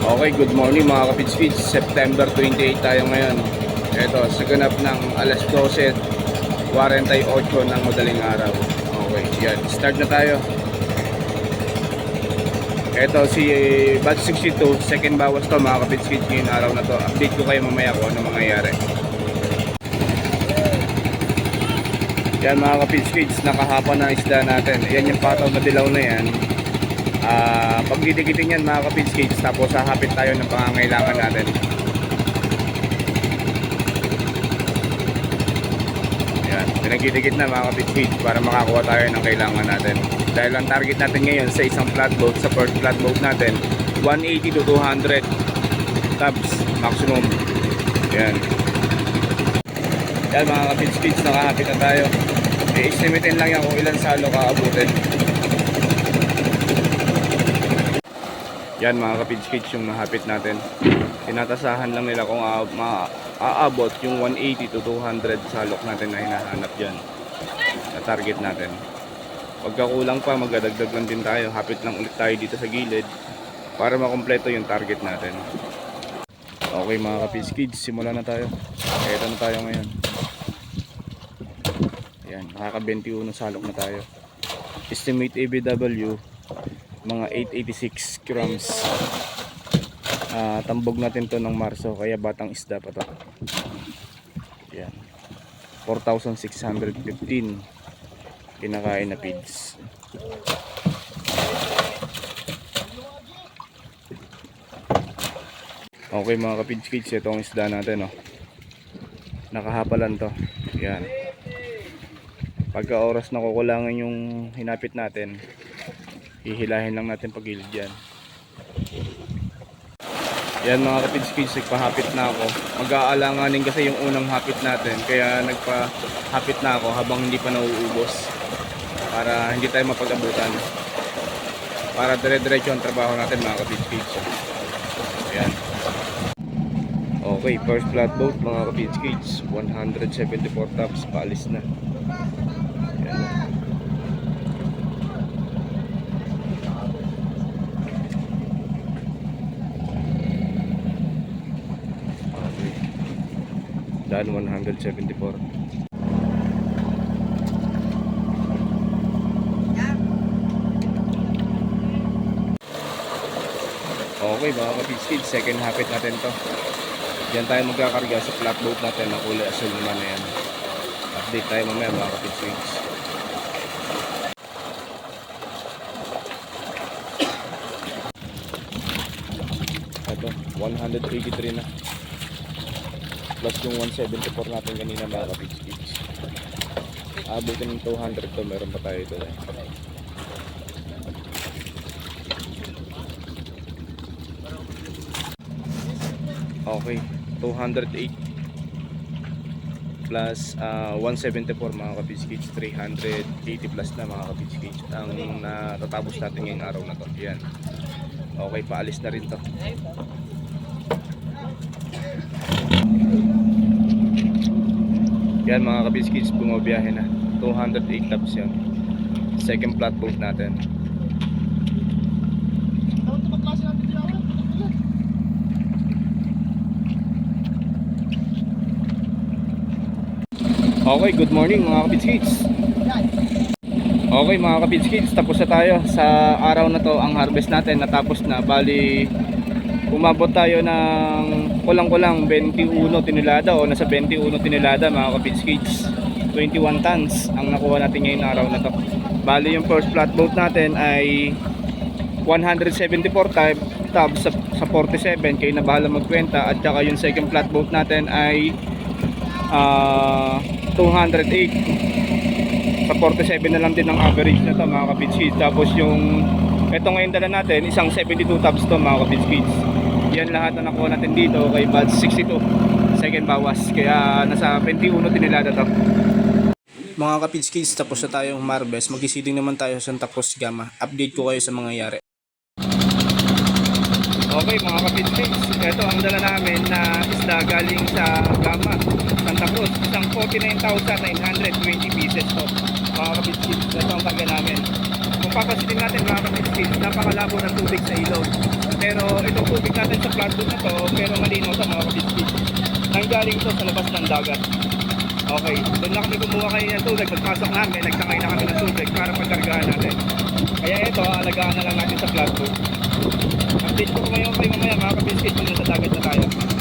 Okay, good morning mga kapits-pits. September 28 tayo ngayon. Ito, sa ganap ng alas 12:48 ng madaling araw. Okay, yan. Start na tayo. Ito si Batch 62, second bawas to mga kapits-pits ngayong araw na to. Update ko kayo mamaya kung ano mangyayari. Yan mga kapits-pits, nakahapa na isda natin. Yan yung pataw na dilaw na yan. Pag didikitin yan mga kapits-pits, tapos hahapit tayo ng pangangailangan natin. Yan, pinagdidikit na mga kapits-pits para makakuha tayo ng kailangan natin. Dahil ang target natin ngayon sa isang flatboat, sa first flatboat natin, 180 to 200 tubs maximum. Yan. Yan mga kapits-pits, nakahapit na tayo. I-estimatein lang yan kung ilan salo kaabutin. Yan mga kapits-pits yung nahapit natin. Tinatasahan lang nila kung aabot yung 180 to 200 salok natin na hinahanap dyan sa target natin. Pagka kulang pa, magdadagdag lang din tayo. Hapit lang ulit tayo dito sa gilid para makompleto yung target natin. Okay mga kapits-pits, simulan na tayo. Ito na tayo ngayon. Yan, nakaka 21 salok na tayo. Estimate ABW mga 886 grams. Tambog natin to ng Marso, kaya batang isda pa to. Yan, 4,615 kinakain na feeds. Okay mga kapids-kids, ito ang isda natin, oh. Nakahapalan to. Yan, pagka oras na kukulangan yung hinapit natin, hihilahin lang natin pagilid yan. Yan mga kapids-kids, nagpahapit na ako. Mag-aalanganin kasi yung unang hapit natin, kaya nagpahapit na ako habang hindi pa nauubos, para hindi tayo mapag-abutan, para dire-diretso ang trabaho natin mga kapids-kids. Yan. Okay, first flatboat mga kapids-kids, 174 tops, paalis na. Yan. Dan 174. Okay mga kapids-kids, second hapit natin to. Diyan tayo magkakarga sa flatboat natin na kulay asul naman na yan. Update tayo mamaya mga kapids-kids. Ito, 183 na. Plus yung 174 natin kanina mga kapids-kids. Abutin ng 200 to, meron pa tayo ito. Okay, 208 plus 174 mga kapids-kids, 380 plus na mga kapids-kids ang natatapos natin ngayong araw na to. Yan. Okay, paalis na rin to. Yan mga kapids-kids, bumabiyahe na. 208 tops yan. Second flatboat natin. Okay, good morning mga kapids-kids. Okay mga kapids-kids, tapos na tayo sa araw na to. Ang harvest natin natapos na. Bali, umabot tayo ng kulang-kulang 21 tinulada o nasa 21 tinulada mga kapids-kids. 21 tons ang nakuha natin ngayong araw na to. Bali, yung first flatboat natin ay 174 tubs sa 47, kayo na bahala magkwenta. At saka yung second flatboat natin ay 208 sa 47 na lang din ang average na to mga kapids-kids. Tapos yung ito ngayon dala natin, isang 72 tubs to mga kapids-kids. Yan lahat na nakuha natin dito kay Batch 62, second bawas, kaya nasa 21 tinilada to. Mga kapids-kids, tapos na tayong harvest. Magisiling naman tayo sa Santa Cruz Gama. Update ko kayo sa mangyayari. Okay mga kapids-kids, ito ang dala namin na isda galing sa Gama, Santa Cruz. Isang 49,920 pieces to mga kapids-kids. Ito ang karga namin. Kung papasilin natin mga kapids-kids, napakalabo ng tubig sa ilog. Pero itong tubig natin sa flatboat na to, pero malinaw sa mga kabisbis. Nanggaling to sa labas ng dagat. Okay, doon na kami kumuha kayo ng tubig. Pagpasok namin, nagsakay na kami ng tubig para pagkargahan natin. Kaya ito, alagaan na lang natin sa flatboat. Update ko kayo mamaya mga kabisbis kung sa dagat na tayo.